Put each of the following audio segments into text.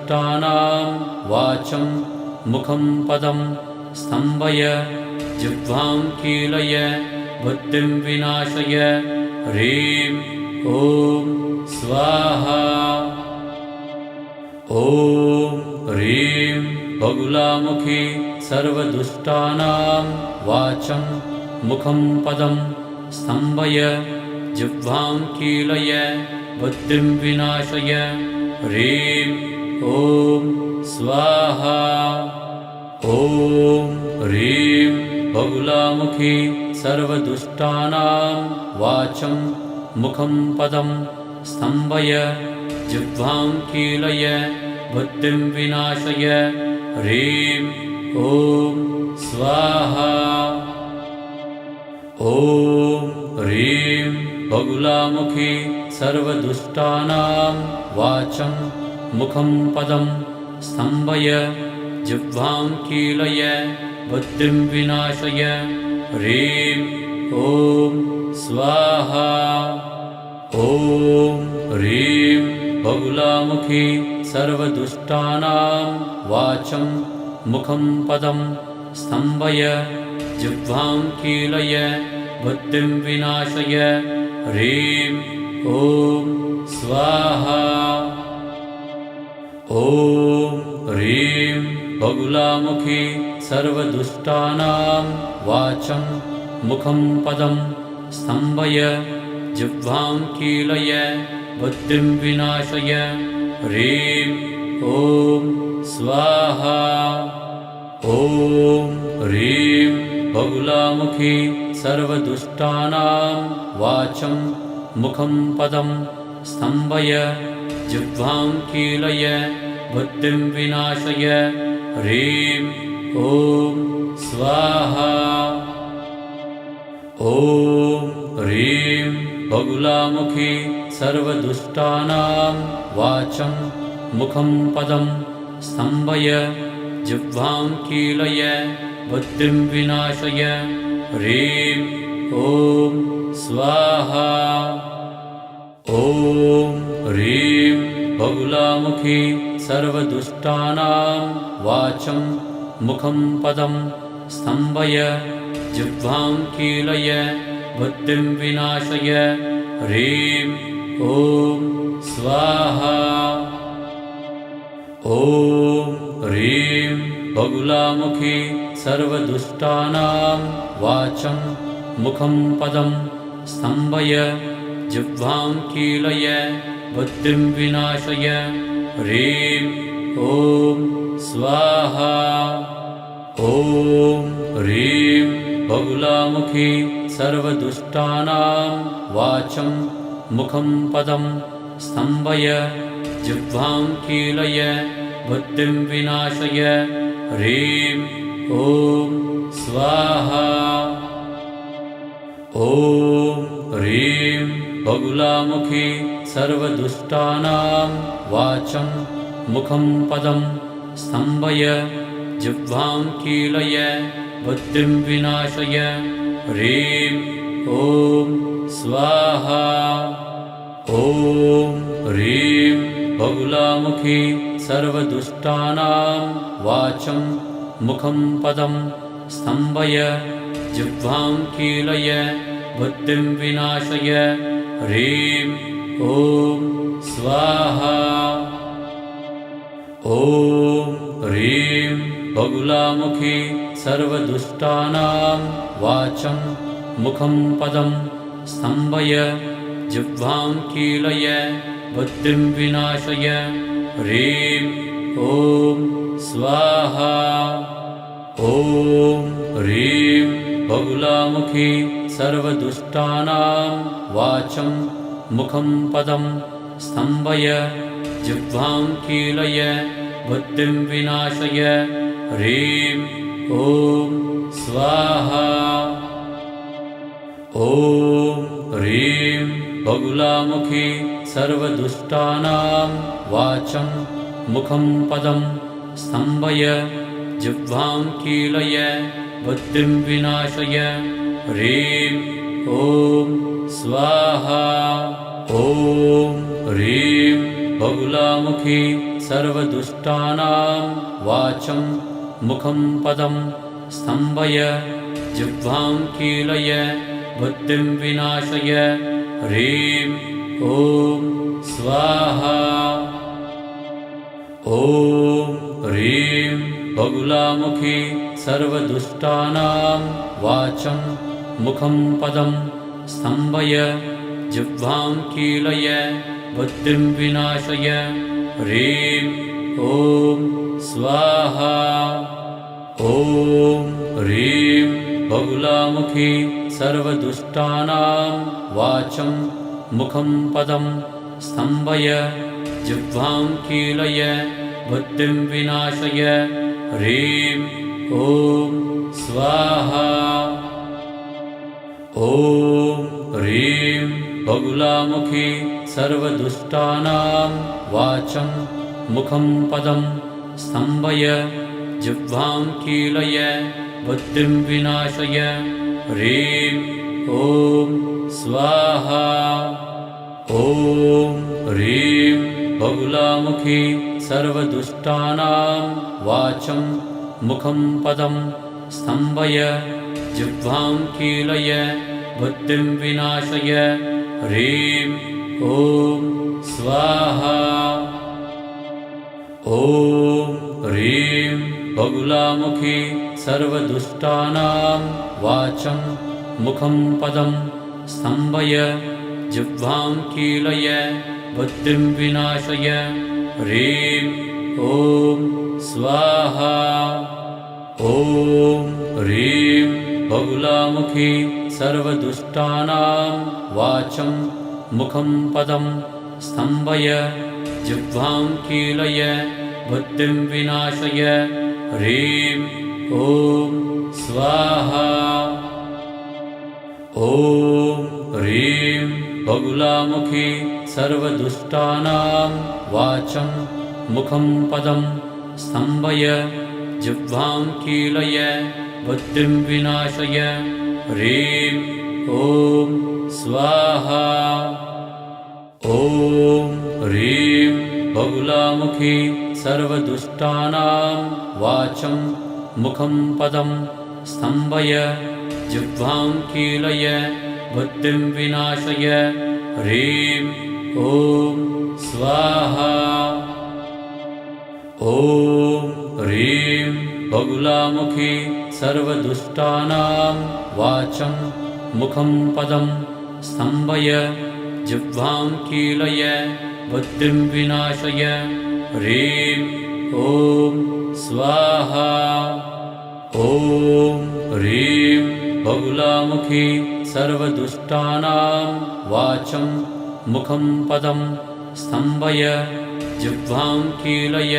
सर्वदुष्टानां वाचं मुखं पदं स्तम्भय जिह्वां कीलय बुद्धिं विनाशय ह्रीं ॐ स्वाहा। ॐ ह्रीं बगुलामुखी सर्वदुष्टानां वाचं मुखं पदं स्तम्भय जिह्वां कीलय बुद्धिं विनाशय ह्रीं ॐ स्वाहा। ॐ ह्रीं बगुलामुखी सर्वदुष्टानां वाचं मुखं पदं स्तम्भय जिह्वां कीलय बुद्धिं विनाशय ह्रीं ॐ स्वाहा। ॐ ह्रीं बगुलामुखी सर्वदुष्टानां वाचं मुखं पदं स्तम्भय जिह्वां कीलय बुद्धिं विनाशय ह्रीं ॐ स्वाहा। ॐ ह्रीं बगुलामुखी सर्वदुष्टानां वाचं मुखं पदं स्तम्भय जिह्वां कीलय बुद्धिं विनाशय ह्रीं ॐ स्वाहा। ॐ ह्रीं बगुलामुखी सर्वदुष्टानां वाचं मुखं पदं स्तम्भय जिह्वां कीलय बुद्धिं विनाशय ह्रीं ॐ स्वाहा। ॐ ह्रीं बगुलामुखी सर्वदुष्टानां वाचं मुखं पदं स्तम्भय जिह्वां कीलय बुद्धिं विनाशय ह्रीं ॐ स्वाहा। ॐ ह्रीं बगुलामुखी सर्वदुष्टानां वाचं मुखं पदं स्तम्भय जिह्वां कीलय बुद्धिं विनाशय ह्रीं ॐ स्वाहा। ॐ ह्रीं बगुलामुखी सर्वदुष्टानां वाचं मुखं पदं स्तम्भय जिह्वां कीलय बुद्धिं विनाशय ह्रीं ॐ स्वाहा। ॐ ह्रीं बगुलामुखी सर्वदुष्टानां वाचं मुखं पदं स्तम्भय जिह्वां कीलय बुद्धिं विनाशय ह्रीं ॐ स्वाहा। ॐ ह्रीं बगुलामुखी सर्वदुष्टानां वाचं मुखं पदं स्तम्भय जिह्वां कीलय बुद्धिं विनाशय ह्रीं ॐ स्वाहा। ॐ ह्रीं बगुलामुखी सर्वदुष्टानां वाचं मुखं पदं स्तम्भय जिह्वां कीलय बुद्धिं विनाशय ह्रीं ॐ स्वाहा। ॐ ह्रीं बगुलामुखी सर्वदुष्टानां वाचं मुखं पदं स्तम्भय जिह्वां कीलय बुद्धिं विनाशय ह्रीं ॐ स्वाहा। ॐ ह्रीं बगुलामुखी सर्वदुष्टानां वाचं मुखं पदं स्तम्भय जिह्वां कीलय बुद्धिं विनाशय ह्रीं ॐ स्वाहा। ॐ ह्रीं बगुलामुखी सर्वदुष्टानां वाचं मुखं पदं स्तम्भय जिह्वां कीलय बुद्धिं विनाशय ह्रीं ॐ स्वाहा। ॐ ह्रीं बगुलामुखी सर्वदुष्टानां वाचं मुखं पदं स्तम्भय जिह्वां कीलय बुद्धिं विनाशय ह्रीं ॐ स्वाहा। ॐ ह्रीं बगुलामुखी सर्वदुष्टानां वाचं मुखं पदं स्तम्भय जिह्वां कीलय बुद्धिं विनाशय ह्रीं ॐ स्वाहा। ॐ ह्रीं बगुलामुखी सर्वदुष्टानां वाचं मुखं पदं स्तम्भय जिह्वां कीलय बुद्धिं विनाशय ह्रीं ॐ स्वाहा। ॐ ह्रीं बगुलामुखी सर्वदुष्टानां वाचं मुखं पदं स्तम्भय जिह्वां कीलय बुद्धिं विनाशय ह्रीं ॐ स्वाहा। ॐ ह्रीं बगुलामुखी सर्वदुष्टानां वाचं मुखं पदं स्तम्भय जिह्वां कीलय बुद्धिं विनाशय ह्रीं ॐ स्वाहा। ॐ ह्रीं बगुलामुखी सर्वदुष्टानां वाचं मुखं पदं स्तम्भय जिह्वां कीलय बुद्धिं विनाशय ह्रीं ॐ स्वाहा। ॐ ह्रीं बगुलामुखी सर्वदुष्टानां वाचं मुखं पदं स्तम्भय जिह्वां कीलय बुद्धिं विनाशय ह्रीं ॐ स्वाहा। ॐ ह्रीं बगुलामुखी सर्वदुष्टानां वाचं मुखं पदं स्तम्भय जिह्वां कीलय बुद्धिं विनाशय ह्रीं ॐ स्वाहा। ॐ ह्रीं बगुलामुखी सर्वदुष्टानां वाचं मुखं पदं स्तम्भय जिह्वां कीलय बुद्धिं विनाशय ह्रीं ॐ स्वाहा। ॐ ह्रीं बगुलामुखी सर्वदुष्टानां वाचं मुखं पदं स्तम्भय जिह्वां कीलय बुद्धिं विनाशय ह्रीं ॐ स्वाहा। ॐ ह्रीं बगुलामुखी सर्वदुष्टानां वाचं मुखं पदं स्तम्भय जिह्वां कीलय बुद्धिं विनाशय ह्रीं ॐ स्वाहा। ॐ ह्रीं बगुलामुखी सर्वदुष्टानां वाचं मुखं पदं स्तम्भय जिह्वां कीलय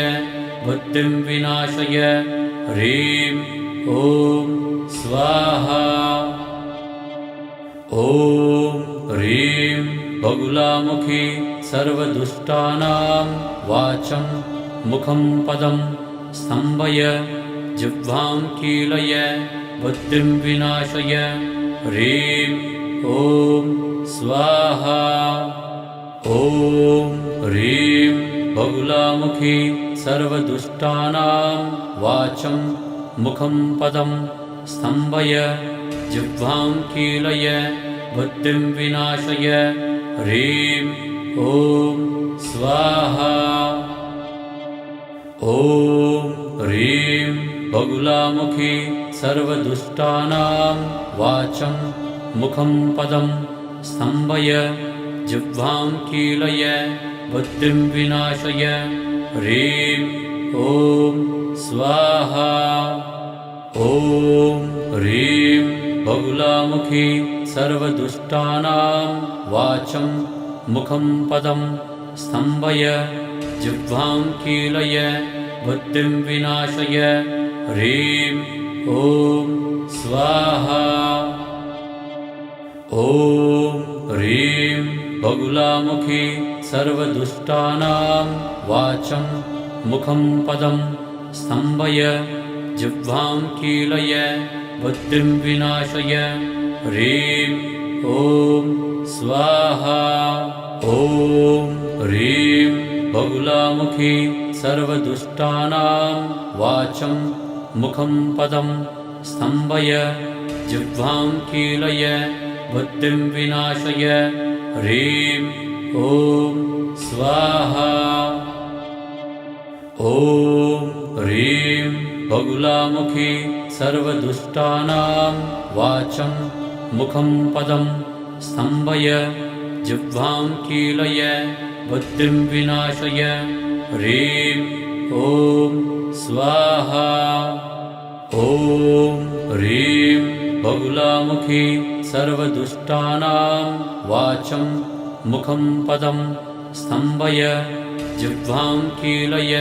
बुद्धिं विनाशय ह्रीं ॐ स्वाहा। ॐ ह्रीं बगुलामुखी सर्वदुष्टानां वाचं मुखं पदं स्तम्भय जिह्वां कीलय बुद्धिं विनाशय ह्रीं ॐ स्वाहा। ॐ ह्रीं बगुलामुखी सर्वदुष्टानां वाचं मुखं पदं स्तम्भय जिह्वां कीलय बुद्धिं विनाशय ह्रीं ॐ स्वाहा। ॐ ह्रीं बगुलामुखी सर्वदुष्टानां वाचं मुखं पदं स्तम्भय जिह्वां कीलय बुद्धिं विनाशय ह्रीं ॐ स्वाहा। ॐ ह्रीं बगुलामुखी सर्वदुष्टानां वाचं मुखं पदं स्तम्भय जिह्वां कीलय बुद्धिं विनाशय ह्रीं ॐ स्वाहा। ॐ ह्रीं बगुलामुखी सर्वदुष्टानां वाचं मुखं पदं स्तम्भय जिह्वां कीलय बुद्धिं विनाशय ह्रीं ॐ स्वाहा। ॐ ह्रीं बगुलामुखी सर्वदुष्टानां वाचं मुखं पदं स्तम्भय जिह्वां कीलय बुद्धिं विनाशय ह्रीं ॐ स्वाहा। ॐ ह्रीं बगुलामुखी सर्वदुष्टानां वाचं मुखं पदं स्तम्भय जिह्वां कीलय बुद्धिं विनाशय ह्रीं ॐ स्वाहा। ॐ ह्रीं बगुलामुखी सर्वदुष्टानां वाचं मुखं पदं स्तम्भय जिह्वां कीलय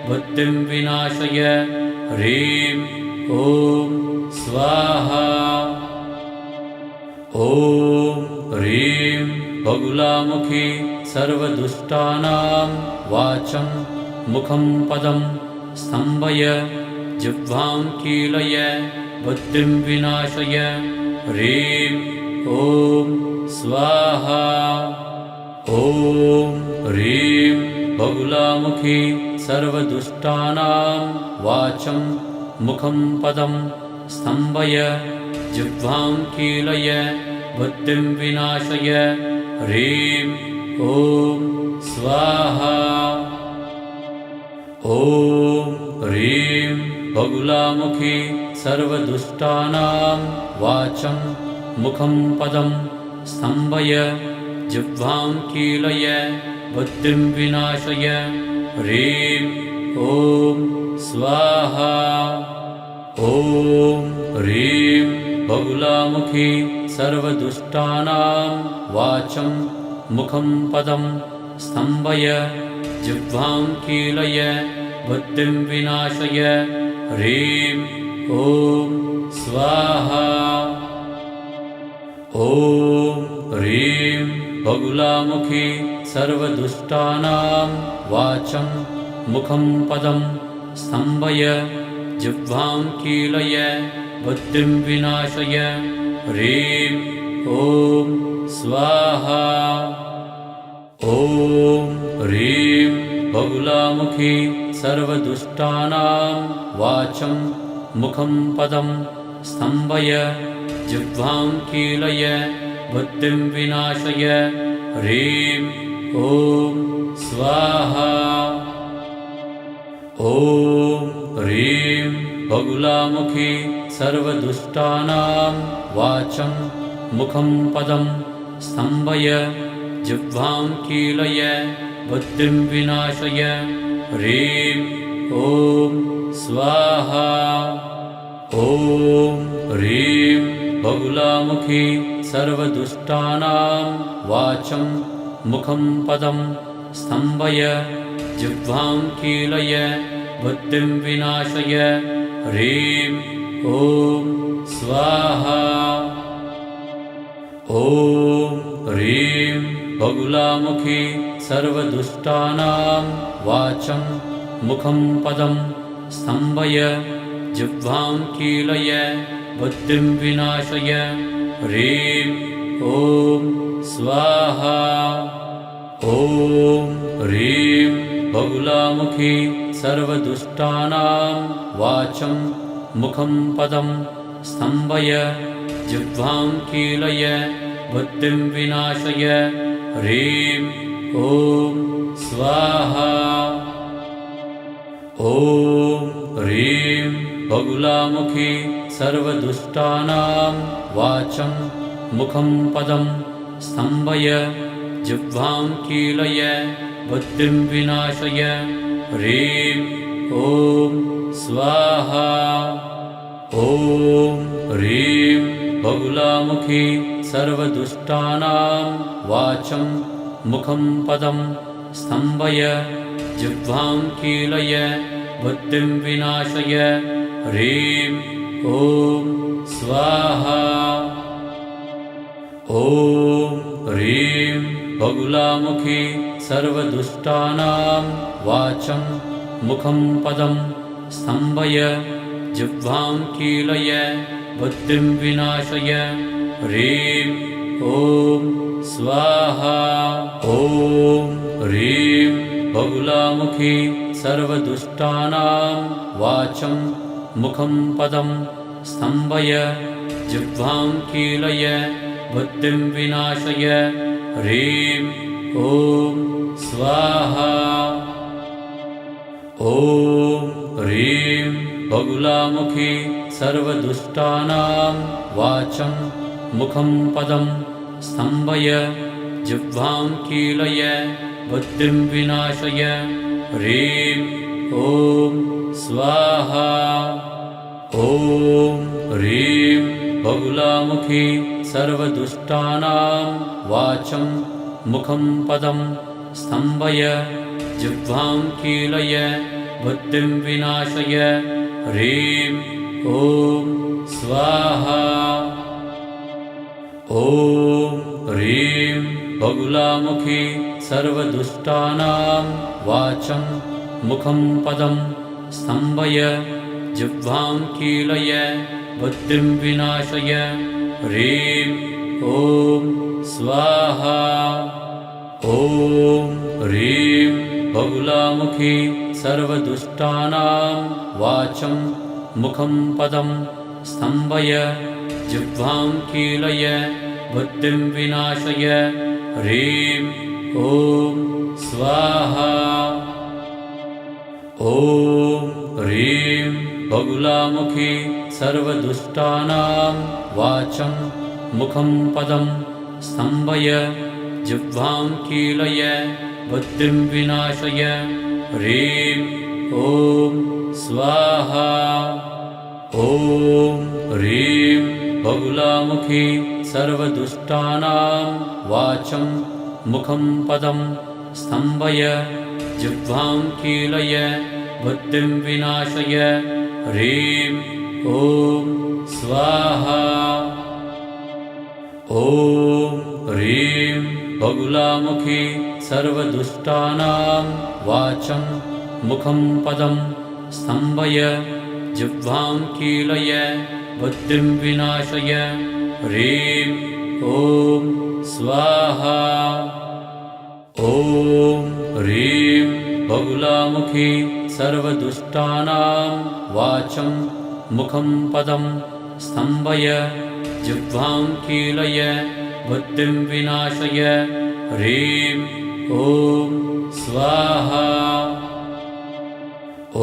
बुद्धिं विनाशय ह्रीं ॐ स्वाहा। ॐ ह्रीं बगुलामुखी सर्वदुष्टानां वाचं मुखं पदं स्तम्भय जिह्वां कीलय बुद्धिं विनाशय ह्रीं ॐ स्वाहा। ॐ ह्रीं बगुलामुखी सर्वदुष्टानां वाचं मुखं पदं स्तम्भय जिह्वां कीलय बुद्धिं विनाशय ह्रीं ॐ स्वाहा। ॐ ह्रीं बगुलामुखी सर्वदुष्टानां वाचं मुखं पदं स्तम्भय जिह्वां कीलय बुद्धिं विनाशय ह्रीं ॐ स्वाहा। ॐ ह्रीं बगुलामुखी सर्वदुष्टानां वाचं मुखं पदं स्तम्भय जिह्वां कीलय बुद्धिं विनाशय ह्रीं ॐ स्वाहा। ॐ ह्रीं बगुलामुखी सर्वदुष्टानां वाचं मुखं पदं स्तम्भय जिह्वां कीलय बुद्धिं विनाशय ह्रीं ॐ स्वाहा। ॐ ह्रीं बगुलामुखी सर्वदुष्टानां वाचं मुखं पदं स्तम्भय जिह्वां कीलय बुद्धिं विनाशय ह्रीं ॐ स्वाहा। ॐ ह्रीं बगुलामुखी सर्वदुष्टानां वाचं मुखं पदं स्तम्भय जिह्वां कीलय बुद्धिं विनाशय ह्रीं ॐ स्वाहा। ॐ ह्रीं बगुलामुखी सर्वदुष्टानां वाचं मुखं पदं स्तम्भय जिह्वां कीलय बुद्धिं विनाशय ह्रीं ॐ स्वाहा। ॐ ह्रीं बगुलामुखी सर्वदुष्टानां वाचं मुखं पदं स्तम्भय जिह्वां कीलय बुद्धिं विनाशय ह्रीं ॐ स्वाहा। ॐ ह्रीं बगुलामुखी सर्वदुष्टानां वाचं मुखं पदं स्तम्भय जिह्वां कीलय बुद्धिं विनाशय ह्रीं ॐ स्वाहा। ॐ ह्रीं बगुलामुखी सर्वदुष्टानां वाचं मुखं पदं स्तम्भय जिह्वां कीलय बुद्धिं विनाशय ह्रीं ॐ स्वाहा। ॐ ह्रीं बगुलामुखी सर्वदुष्टानां वाचं मुखं पदं स्तम्भय जिह्वां कीलय बुद्धिं विनाशय ह्रीं ॐ स्वाहा। ॐ ह्रीं बगुलामुखी सर्वदुष्टानां वाचं मुखं पदं स्तम्भय जिह्वां कीलय बुद्धिं विनाशय ह्रीं ॐ स्वाहा। ॐ ह्रीं बगुलामुखी सर्वदुष्टानां वाचं मुखं पदं स्तम्भय जिह्वां कीलय बुद्धिं विनाशय ह्रीं ॐ स्वाहा ॐ ह्रीं बगुलामुखी सर्वदुष्टानां वाचं मुखं पदं स्तम्भय जिह्वां कीलय बुद्धिं विनाशय ह्रीं ॐ स्वाहा ॐ ह्रीं बगुलामुखी सर्वदुष्टानां वाचं मुखं पदं स्तम्भय जिह्वां कीलय बुद्धिं विनाशय ह्रीं ॐ स्वाहा ॐ ह्रीं बगुलामुखी सर्वदुष्टानां वाचं मुखं पदं स्तम्भय जिह्वां कीलय बुद्धिं विनाशय ह्रीं ॐ स्वाहा ॐ ह्रीं बगुलामुखी सर्वदुष्टानां वाचं मुखं पदं स्तम्भय जिह्वां कीलय बुद्धिं विनाशय ह्रीं ॐ स्वाहा ॐ ह्रीं बगुलामुखी सर्वदुष्टानां वाचं मुखं पदं स्तम्भय जिह्वां कीलय बुद्धिं विनाशय ह्रीं ॐ स्वाहा ॐ ह्रीं बगुलामुखी सर्वदुष्टानां वाचं मुखं पदं स्तम्भय जिह्वां कीलय बुद्धिं विनाशय ह्रीं ॐ स्वाहा ॐ ह्रीं बगुलामुखी सर्वदुष्टानां वाचं मुखं पदं स्तम्भय जिह्वां कीलय बुद्धिं विनाशय ह्रीं ॐ स्वाहा ॐ ह्रीं बगुलामुखी सर्वदुष्टानां वाचं मुखं पदं स्तम्भय जिह्वां कीलय बुद्धिं विनाशय ह्रीं ॐ स्वाहा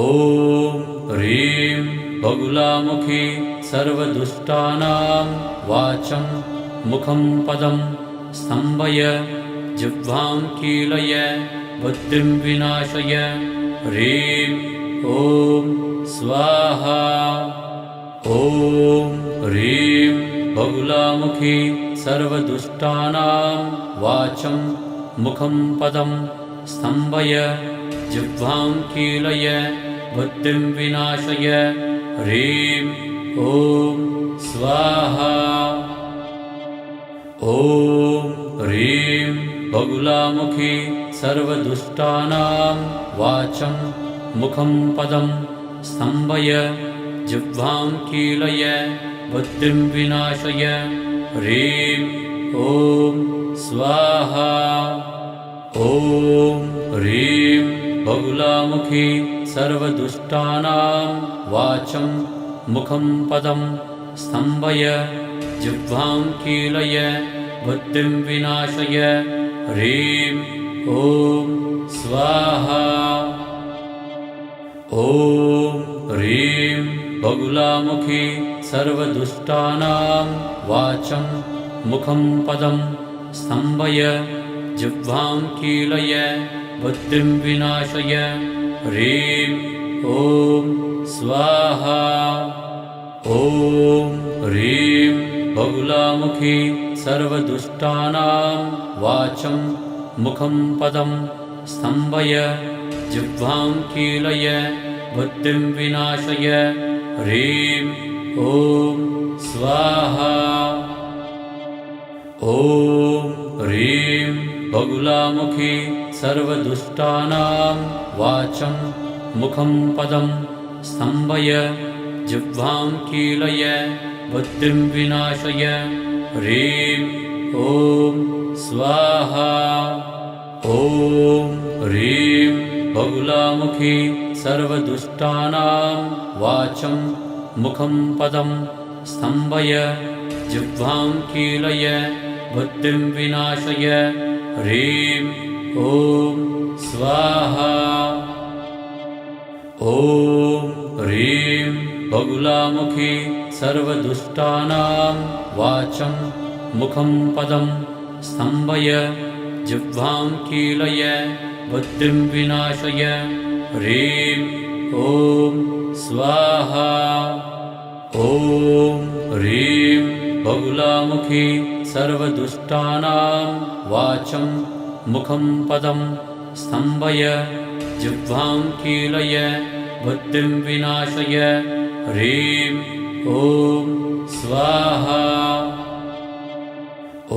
ॐ ह्रीं बगुलामुखी सर्वदुष्टानां वाचं मुखं पदं स्तम्भय जिह्वां कीलय बुद्धिं विनाशय ह्रीं ॐ स्वाहा ॐ ह्रीं बगुलामुखी सर्वदुष्टानां वाचं मुखं पदं स्तम्भय जिह्वां कीलय बुद्धिं विनाशय ह्रीं ॐ स्वाहा ॐ ह्रीं बगुलामुखी सर्वदुष्टानां वाचं मुखं पदं स्तम्भय जिह्वां कीलय बुद्धिं विनाशय ह्रीं ॐ स्वाहा ॐ ह्रीं बगुलामुखी सर्वदुष्टानां वाचं मुखं पदं स्तम्भय जिह्वां कीलय बुद्धिं विनाशय ह्रीं ॐ स्वाहा ॐ ह्रीं बगुलामुखी सर्वदुष्टानां वाचं मुखं पदं स्तम्भय जिह्वां कीलय बुद्धिं विनाशय ह्रीं ॐ स्वाहा ॐ ह्रीं बगुलामुखी सर्वदुष्टानां वाचं मुखं पदं स्तम्भय जिह्वां कीलय बुद्धिं विनाशय ह्रीं ॐ स्वाहा ॐ ह्रीं बगुलामुखी सर्वदुष्टानां वाचं मुखं पदं स्तम्भय जिह्वां कीलय बुद्धिं विनाशय ह्रीं ॐ स्वाहा ॐ ह्रीं बहुलामुखी सर्वदुष्टानां वाचं मुखं पदं स्तम्भय जिह्वां कीलय बुद्धिं विनाशय ह्रीं ॐ स्वाहा ॐ ह्रीं बहुलामुखी सर्वदुष्टानां वाचं मुखं पदं स्तम्भय जिह्वां कीलय बुद्धिं विनाशय ह्रीं ॐ स्वाहा ॐ ह्रीं बहुलामुखी सर्वदुष्टानां वाचं मुखं पदं स्तम्भय जिह्वां कीलय बुद्धिं विनाशय ह्रीं ॐ स्वाहा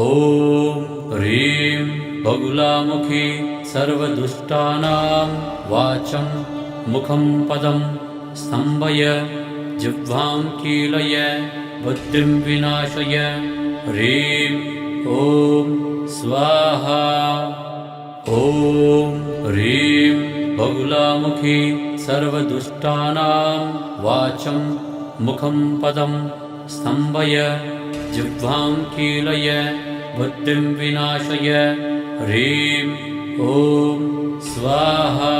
ॐ ह्रीं बहुलामुखी सर्वदुष्टानां वाचं मुखं पदं स्तम्भय जिह्वां कीलय बुद्धिं विनाशय ह्रीं ॐ स्वाहा ॐ ह्रीं बहुलामुखी सर्वदुष्टानां वाचं मुखं पदं स्तम्भय जिह्वां कीलय बुद्धिं विनाशय ह्रीं ॐ स्वाहा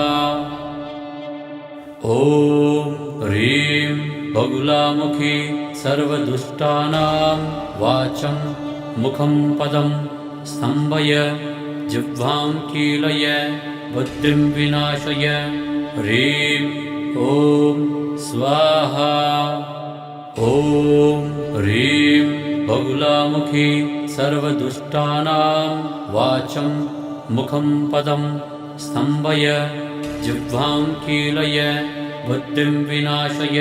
ॐ ह्रीं बहुलामुखी सर्वदुष्टानां वाचं मुखं पदं स्तम्भय जिह्वां कीलय बुद्धिं विनाशय ह्रीं ॐ स्वाहा ॐ ह्रीं बहुलामुखी सर्वदुष्टानां वाचं मुखं पदं स्तम्भय जिह्वां कीलय बुद्धिं विनाशय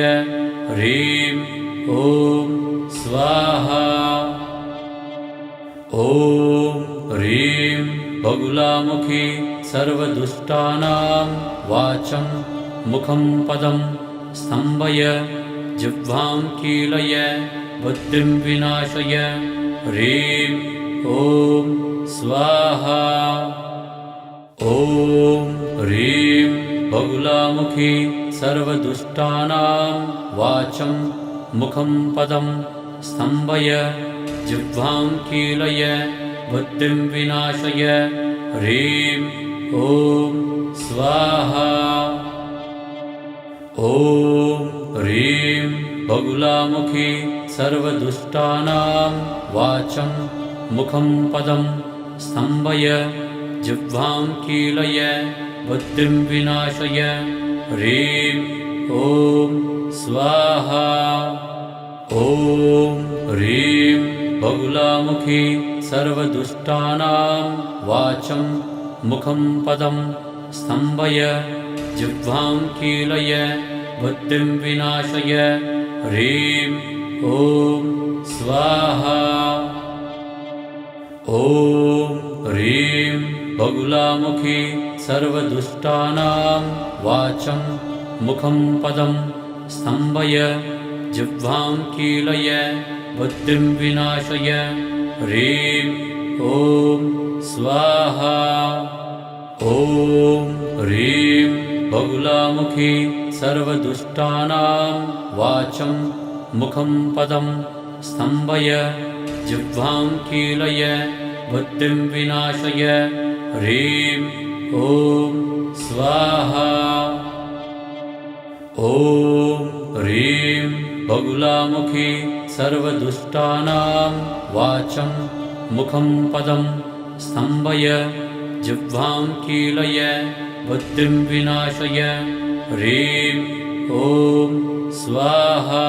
ह्रीं ॐ स्वाहा ॐ ह्रीं बहुलामुखी सर्वदुष्टानां वाचं मुखं पदं स्तम्भय जिह्वां कीलय बुद्धिं विनाशय ह्रीं ॐ स्वाहा ॐ ह्रीं बहुलामुखी सर्वदुष्टानां वाचं मुखं पदं स्तम्भय जिह्वां कीलय बुद्धिं विनाशय ह्रीं ॐ स्वाहा ॐ ह्रीं बहुलामुखी सर्वदुष्टानां वाचं मुखं पदं स्तम्भय जिह्वां कीलय बुद्धिं विनाशय ह्रीं ॐ स्वाहा ॐ ह्रीं बहुलामुखी सर्वदुष्टानां वाचं मुखं पदं स्तम्भय जिह्वां कीलय बुद्धिं विनाशय ह्रीं ॐ स्वाहा ॐ ह्रीं बहुलामुखी सर्वदुष्टानां वाचं मुखं पदं स्तम्भय जिह्वां कीलय बुद्धिं विनाशय ह्रीं ॐ स्वाहा ॐ ह्रीं बहुलामुखी सर्वदुष्टानां वाचं मुखं पदं स्तम्भय जिह्वां कीलय बुद्धिं विनाशय ह्रीं ॐ स्वाहा ॐ ह्रीं बहुलामुखी सर्वदुष्टानां वाचं मुखं पदं स्तम्भय जिह्वां कीलय बुद्धिं विनाशय ह्रीं ॐ स्वाहा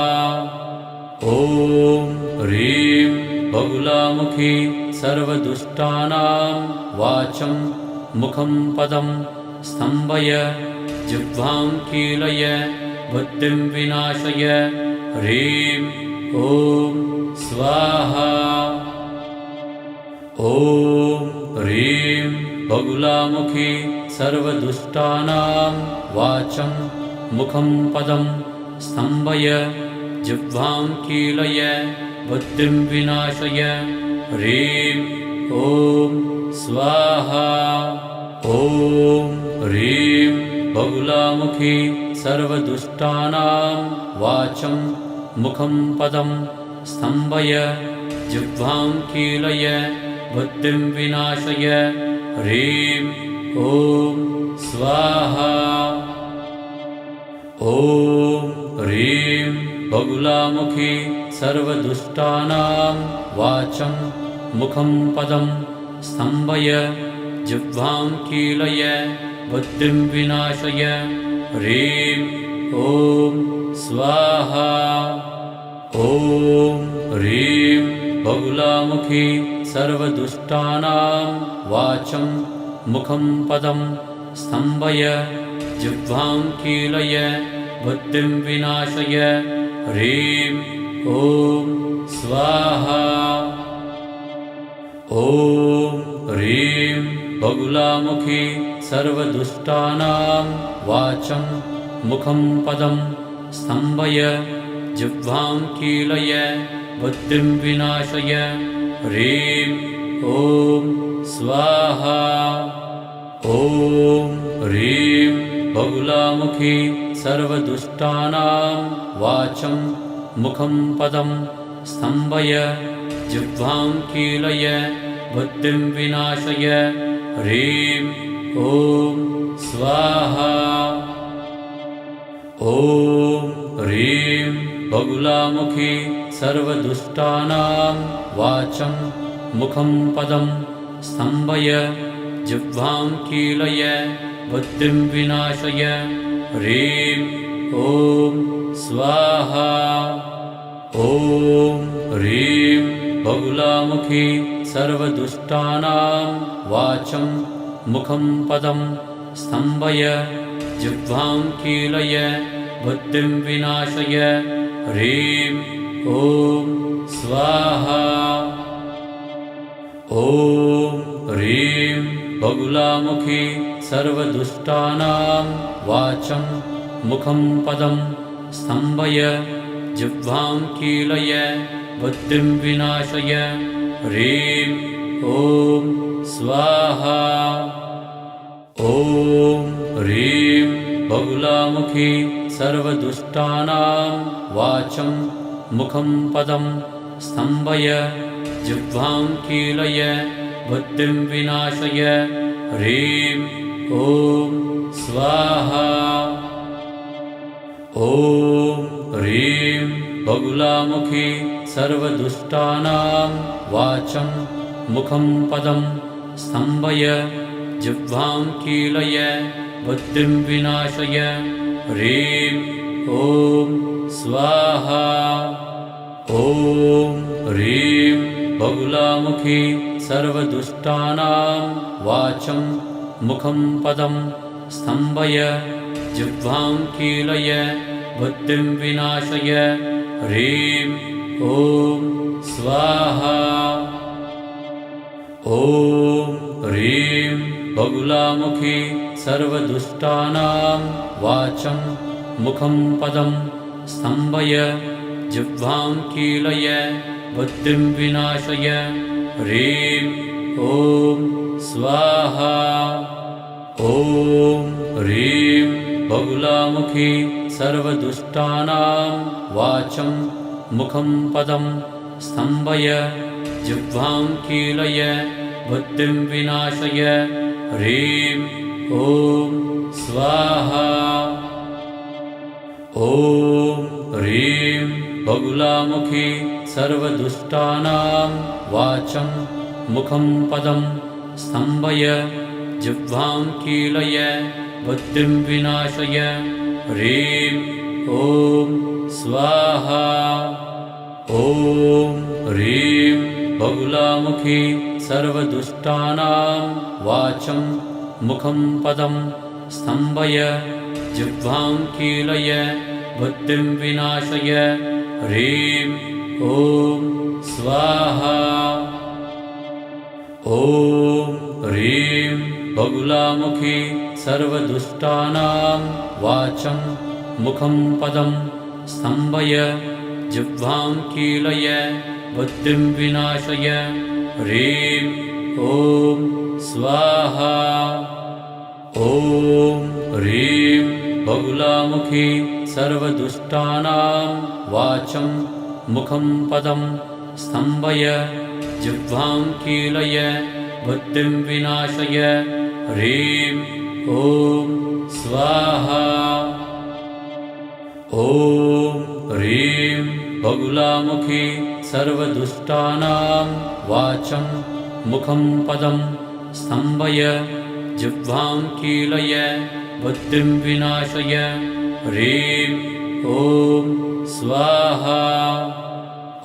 ॐ ह्रीं बहुलामुखी सर्वदुष्टानां वाचं मुखं पदं स्तम्भय जिह्वां कीलय बुद्धिं विनाशय ह्रीं ॐ स्वाहा ॐ ह्रीं बहुलामुखी सर्वदुष्टानां वाचं मुखं पदं स्तम्भय जिह्वां कीलय बुद्धिं विनाशय ह्रीं ॐ स्वाहा ॐ ह्रीं बहुलामुखी सर्वदुष्टानां वाचं मुखं पदं स्तम्भय जिह्वां कीलय बुद्धिं विनाशय ह्रीं ॐ स्वाहा ॐ ह्रीं बहुलामुखी सर्वदुष्टानां वाचं मुखं पदं स्तम्भय जिह्वां कीलय बुद्धिं विनाशय ह्रीं ॐ स्वाहा ॐ ह्रीं बहुलामुखी सर्वदुष्टानां वाचं मुखं पदं स्तम्भय जिह्वां कीलय बुद्धिं विनाशय ह्रीं ॐ स्वाहा ॐ ह्रीं बहुलामुखी सर्वदुष्टानां वाचं मुखं पदं स्तम्भय जिह्वां कीलय बुद्धिं विनाशय ह्रीं ॐ स्वाहा ॐ ह्रीं बहुलामुखी सर्वदुष्टानां वाचं मुखं पदं स्तम्भय जिह्वां कीलय बुद्धिं विनाशय ह्रीं ॐ स्वाहा ॐ ह्रीं बहुलामुखी सर्वदुष्टानां वाचं मुखं पदं स्तम्भय जिह्वां कीलय बुद्धिं विनाशय ह्रीं ॐ स्वाहा ॐ ह्रीं बहुलामुखी सर्वदुष्टानां वाचं मुखं पदं स्तम्भय जिह्वां कीलय बुद्धिं विनाशय ह्रीं ॐ स्वाहा ॐ ह्रीं बहुलामुखी सर्वदुष्टानां वाचं मुखं पदं स्तम्भय जिह्वां कीलय बुद्धिं विनाशय ह्रीं ॐ स्वाहा ॐ ह्रीं बहुलामुखी सर्वदुष्टानां वाचं मुखं पदं स्तम्भय जिह्वां कीलय बुद्धिं विनाशय ह्रीं ॐ स्वाहा ॐ ह्रीं बहुलामुखी सर्वदुष्टानां वाचं मुखं पदं स्तम्भय जिह्वां कीलय बुद्धिं विनाशय ह्रीं ॐ स्वाहा ॐ ह्रीं बहुलामुखी सर्वदुष्टानां वाचं मुखं पदं स्तम्भय जिह्वां कीलय बुद्धिं विनाशय ह्रीं ॐ स्वाहा ॐ ह्रीं बहुलामुखी सर्वदुष्टानां वाचं मुखं पदं स्तम्भय जिह्वां कीलय बुद्धिं विनाशय ह्रीं ॐ स्वाहा ॐ ह्रीं बहुलामुखी सर्वदुष्टानां वाचं मुखं पदं स्तम्भय जिह्वां कीलय बुद्धिं विनाशय ह्रीं ॐ स्वाहा ॐ ह्रीं बहुलामुखी सर्वदुष्टानां वाचं मुखं पदं स्तम्भय जिह्वां कीलय बुद्धिं विनाशय ह्रीं ॐ स्वाहा ॐ ह्रीं बहुलामुखी सर्वदुष्टानां वाचं मुखं पदं स्तम्भय जिह्वां कीलय बुद्धिं विनाशय ह्रीं ॐ स्वाहा ॐ ह्रीं बहुलामुखी सर्वदुष्टानां वाचं मुखं पदं स्तम्भय जिह्वां कीलय बुद्धिं विनाशय ह्रीं ॐ स्वाहा ॐ ह्रीं बगुलामुखी सर्वदुष्टानां वाचं मुखं पदं स्तम्भय जिह्वां कीलय बुद्धिं विनाशय ह्रीं ॐ स्वाहा। ॐ ह्रीं बगुलामुखी सर्वदुष्टानां वाचं मुखं पदं स्तम्भय जिह्वां कीलय बुद्धिं विनाशय ह्रीं ॐ स्वाहा।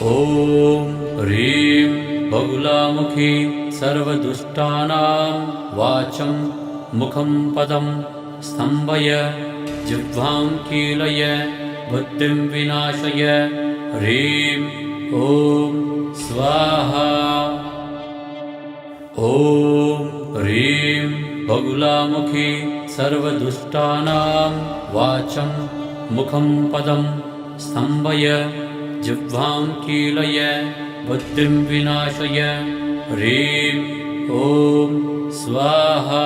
ॐ ह्रीं बगुलामुखी सर्वदुष्टानां वाचं मुखं पदं स्तम्भय जिह्वां कीलय बुद्धिं विनाशय ह्रीं ॐ स्वाहा। ॐ ह्रीं बगुलामुखी सर्वदुष्टानां वाचं मुखं पदं स्तम्भय जिह्वां कीलय बुद्धिं विनाशय ह्रीं ॐ स्वाहा।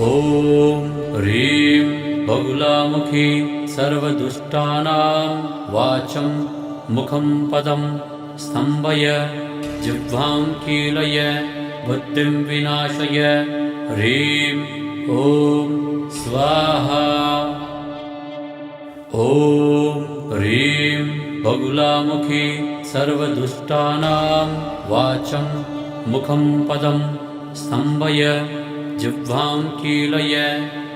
ॐ ह्रीं बगुलामुखी सर्वदुष्टानां वाचं मुखं पदं स्तम्भय जिह्वां कीलय बुद्धिं विनाशय ह्रीं ॐ स्वाहा। ॐ ह्रीं बगुलामुखी सर्वदुष्टानां वाचं मुखं पदं स्तम्भय जिह्वां कीलय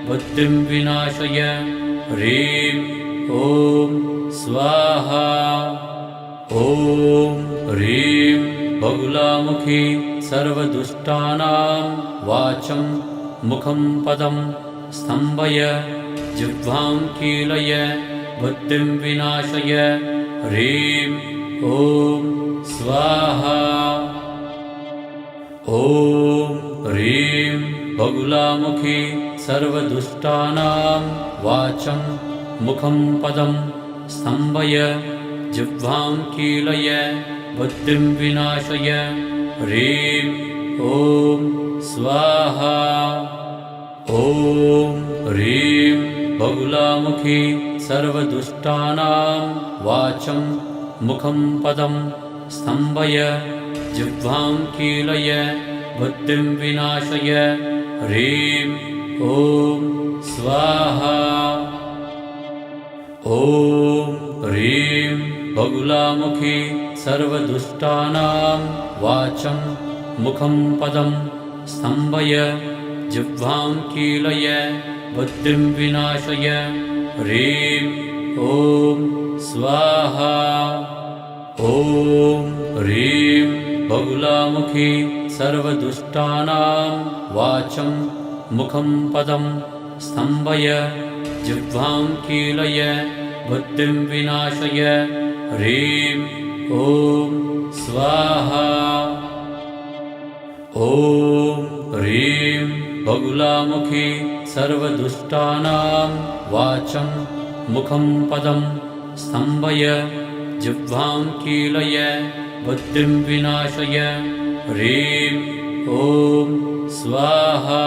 बुद्धिं विनाशय ह्रीं ॐ स्वाहा। ॐ ह्रीं बगुलामुखी सर्वदुष्टानां वाचं मुखं पदं स्तम्भय जिह्वां कीलय बुद्धिं विनाशय ह्रीं ॐ स्वाहा। ॐ ह्रीं बगुलामुखी सर्वदुष्टानां वाचं मुखं पदं स्तम्भय जिह्वां कीलय बुद्धिं विनाशय ह्रीं ॐ स्वाहा। ॐ ह्रीं बगुलामुखी सर्वदुष्टानां वाचं मुखं पदं स्तम्भय जिह्वां कीलय बुद्धिं विनाशय ह्रीं ॐ स्वाहा। ॐ ह्रीं बगुलामुखी सर्वदुष्टानां वाचं मुखं पदं स्तम्भय जिह्वां कीलय बुद्धिं विनाशय ह्रीं ॐ स्वाहा। ॐ ह्रीं बगुलामुखी सर्वदुष्टानां वाचं मुखं पदं स्तम्भय जिह्वां कीलय बुद्धिं विनाशय ह्रीं ॐ स्वाहा। ॐ ह्रीं बगुलामुखी सर्वदुष्टानां वाचं मुखं पदं स्तम्भय जिह्वां कीलय बुद्धिं विनाशय ह्रीं ॐ स्वाहा।